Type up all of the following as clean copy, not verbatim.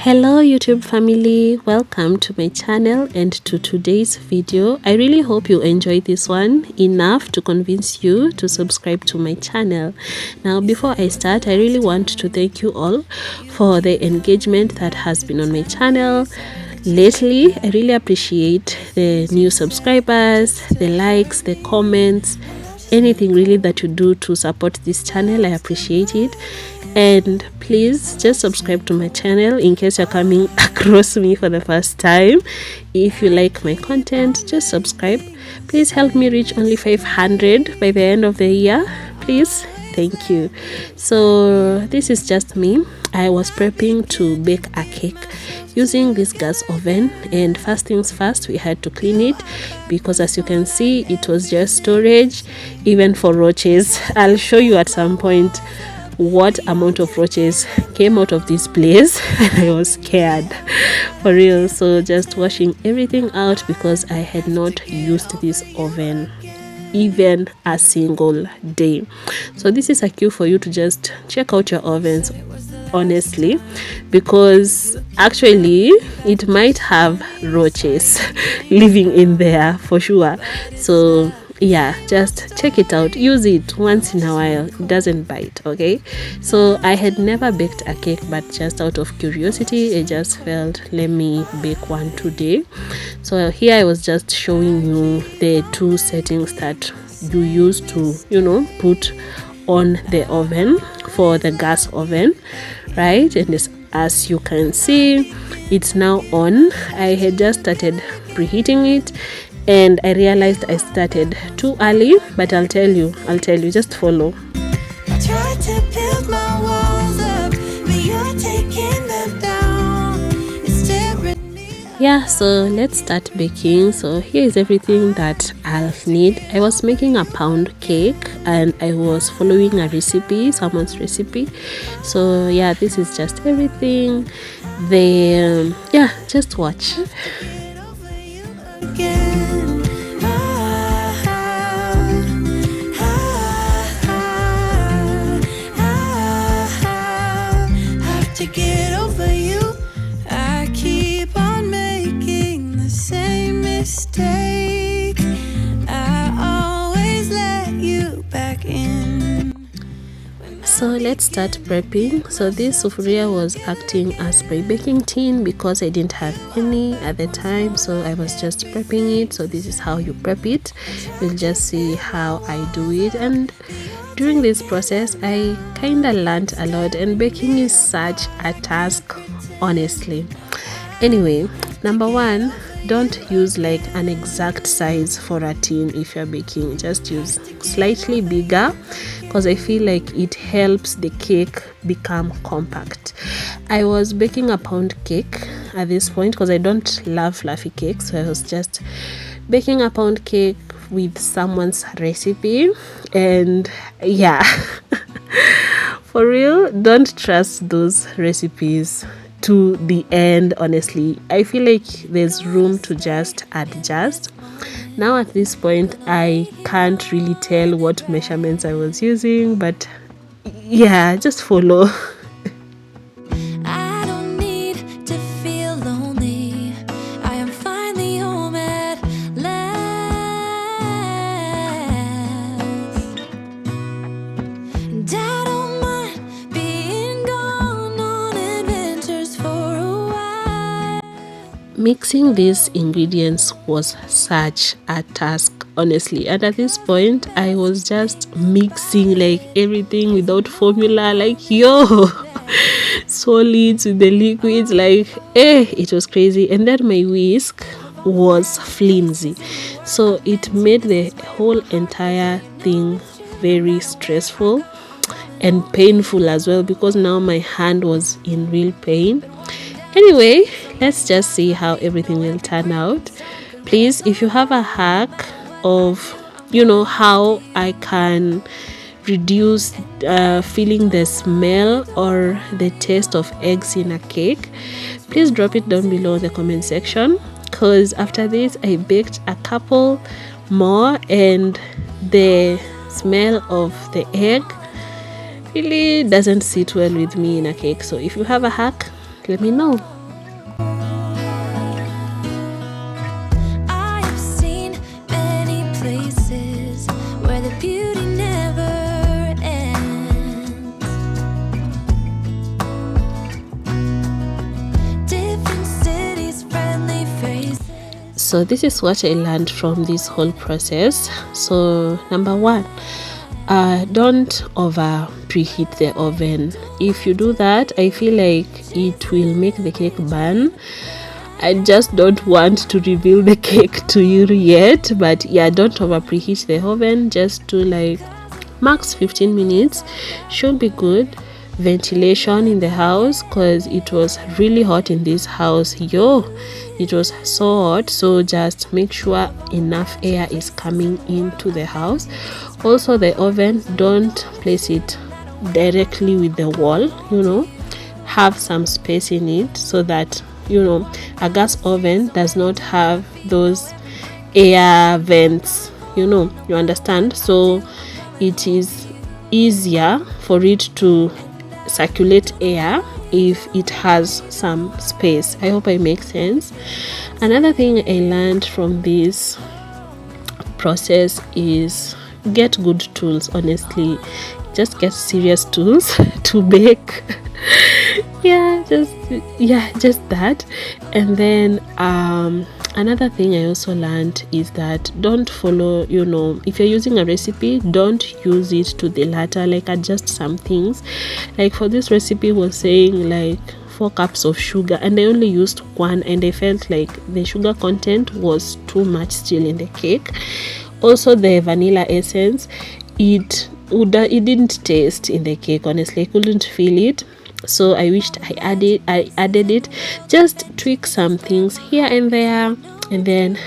Hello YouTube family, welcome to my channel and to today's video. I really hope you enjoyed this one enough to convince you to subscribe to my channel. Now before I start, I really want to thank you all for the engagement that has been on my channel lately. I really appreciate the new subscribers, the likes, the comments, anything really that you do to support this channel. I appreciate it. And please just subscribe to my channel in case you're coming across me for the first time. If you like my content, just subscribe. Please help me reach only 500 by the end of the year, please. Thank you. So this is just me. I was prepping to bake a cake using this gas oven, and first things first, we had to clean it because as you can see, it was just storage even for roaches. I'll show you at some point what amount of roaches came out of this place. I was scared for real. So just washing everything out because I had not used this oven even a single day. So this is a cue for you to just check out your ovens honestly, because actually it might have roaches living in there for sure. So yeah, just check it out, use it once in a while, it doesn't bite. Okay, so I had never baked a cake, but just out of curiosity I just felt let me bake one today. So here I was just showing you the two settings that you use to put on the oven for the gas oven, right? And this, as you can see, it's now on. I had just started preheating it and I realized I started too early, but I'll tell you, just follow. I tried to build my walls up, but you're taking them down. It's tearing me up. Yeah, so let's start baking. So here is everything that I'll need. I was making a pound cake and I was following a recipe, someone's recipe. So yeah, this is just everything. Just watch. Again. Have to get over you. I keep on making the same mistake. I always let you back in. So let's start prepping. So this sufuria was acting as my baking tin because I didn't have any at the time, so I was just prepping it. So this is how you prep it. You'll just see how I do it, and during this process I kind of learned a lot, and baking is such a task honestly. Anyway, number one, don't use like an exact size for a tin if you're baking. Just use slightly bigger because I feel like it helps the cake become compact. I was baking a pound cake at this point because I don't love fluffy cakes, so I was just baking a pound cake with someone's recipe. And yeah, for real, don't trust those recipes to the end. Honestly, I feel like there's room to just adjust. Now at this point I can't really tell what measurements I was using, but yeah, just follow. I don't need to feel lonely. I am finally home at last. And I don't mind being gone on adventures for a while. Mixing these ingredients was such a task honestly, and at this point I was just mixing like everything without formula, like solids with the liquids, like it was crazy. And then my whisk was flimsy, so it made the whole entire thing very stressful and painful as well, because now my hand was in real pain. Anyway, let's just see how everything will turn out. Please, if you have a hack of how I can reduce feeling the smell or the taste of eggs in a cake, please drop it down below in the comment section, because after this I baked a couple more and the smell of the egg really doesn't sit well with me in a cake. So if you have a hack, let me know. So this is what I learned from this whole process. So number one, don't over preheat the oven. If you do that, I feel like it will make the cake burn. I just don't want to reveal the cake to you yet, but yeah, don't over preheat the oven. Just do like max 15 minutes should be good. Ventilation in the house, because it was really hot in this house. It was so hot, so just make sure enough air is coming into the house. Also, the oven, don't place it directly with the wall, have some space in it, so that a gas oven does not have those air vents, you understand. So it is easier for it to circulate air if it has some space. I hope I make sense. Another thing I learned from this process is get good tools. Honestly, just get serious tools to bake. just that. And then another thing I also learned is that don't follow, if you're using a recipe, don't use it to the letter. Like, adjust some things. Like for this recipe was saying like 4 cups of sugar, and I only used 1, and I felt like the sugar content was too much still in the cake. Also, the vanilla essence, it didn't taste in the cake. Honestly, I couldn't feel it. So I wished I added it. Just tweak some things here and there. And then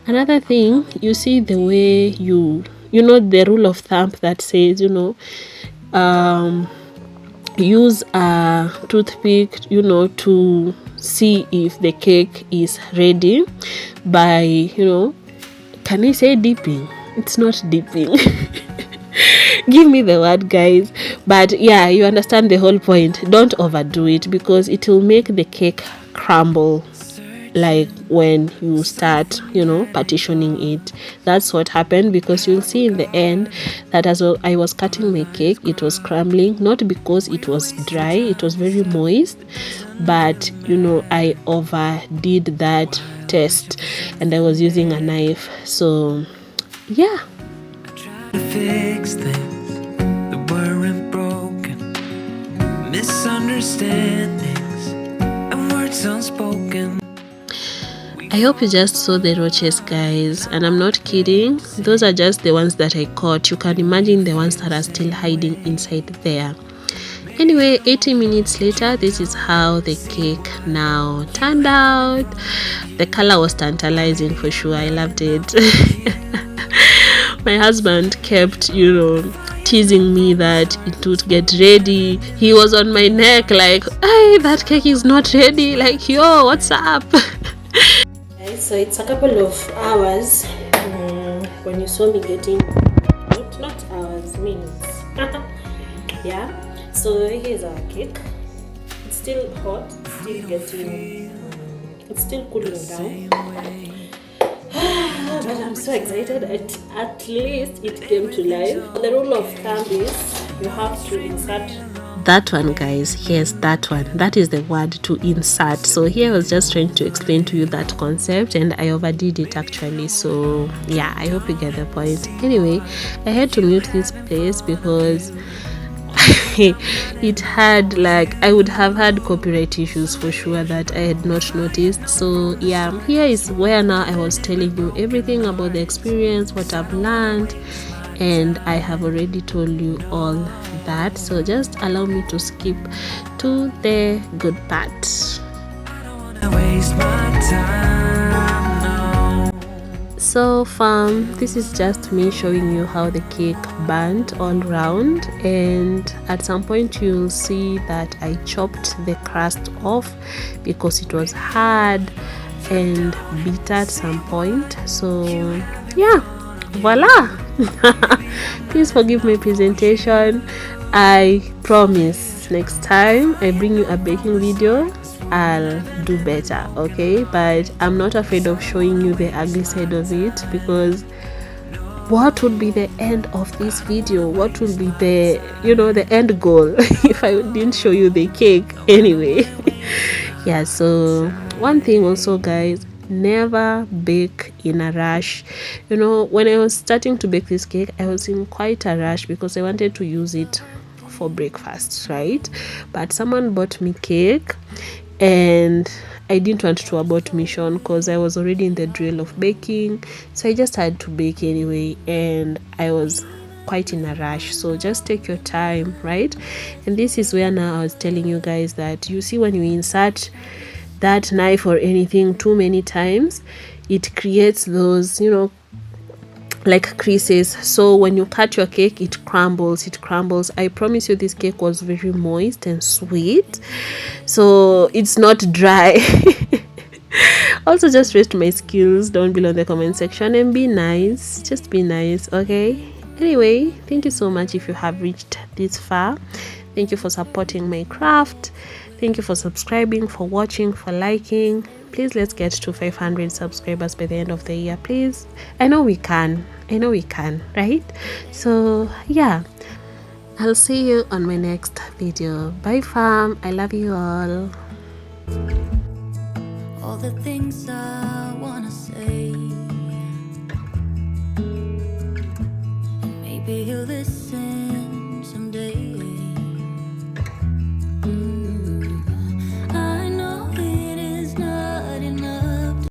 another thing, you see the way the rule of thumb that says use a toothpick to see if the cake is ready by can I say dipping? It's not dipping. Give me the word, guys. But yeah, you understand the whole point. Don't overdo it, because it will make the cake crumble, like when you start partitioning it. That's what happened, because you'll see in the end that as I was cutting my cake, it was crumbling, not because it was dry, it was very moist, but I overdid that test, and I was using a knife. So yeah, to fix things that weren't broken, misunderstandings and words unspoken. I hope you just saw the roaches, guys, and I'm not kidding. Those are just the ones that I caught. You can imagine the ones that are still hiding inside there. Anyway, 80 minutes later, this is how the cake now turned out. The color was tantalizing for sure. I loved it. My husband kept, teasing me that it would get ready. He was on my neck like, hey, that cake is not ready. Like, yo, what's up? So it's a couple of hours when you saw me getting, not hours, minutes. Yeah. So here's our cake. It's still hot, it's still cooling down. But I'm so excited. At least it came to life. The rule of thumb is you have to insert that one, guys. Yes, that one. That is the word, to insert. So here I was just trying to explain to you that concept, and I overdid it actually. So yeah, I hope you get the point. Anyway, I had to mute this place because it had, like, I would have had copyright issues for sure that I had not noticed. So yeah, here is where now I was telling you everything about the experience, what I've learned, and I have already told you all that. So just allow me to skip to the good part. I don't wanna waste my time, no. So fam, this is just me showing you how the cake burnt all round, and at some point you'll see that I chopped the crust off because it was hard and bitter at some point. So yeah, voila. Please forgive my presentation. I promise next time I bring you a baking video, I'll do better, okay? But I'm not afraid of showing you the ugly side of it, because what would be the end of this video? What would be the, the end goal if I didn't show you the cake anyway? Yeah, so one thing also, guys, never bake in a rush. You know, when I was starting to bake this cake, I was in quite a rush because I wanted to use it for breakfast, right? But someone bought me cake and I didn't want to abort mission because I was already in the drill of baking, so I just had to bake anyway, and I was quite in a rush. So just take your time, right? And this is where now I was telling you guys that, you see, when you insert that knife or anything too many times, it creates those, you know, like creases. So when you cut your cake, it crumbles. I promise you, this cake was very moist and sweet, so it's not dry. Also, just rate my skills down below in the comment section and be nice. Just be nice, okay? Anyway, thank you so much if you have reached this far. Thank you for supporting my craft. Thank you for subscribing, for watching, for liking. Please, let's get to 500 subscribers by the end of the year, please. I know we can, right? So yeah, I'll see you on my next video. Bye fam, I love you all. All the things I wanna say, maybe you'll listen.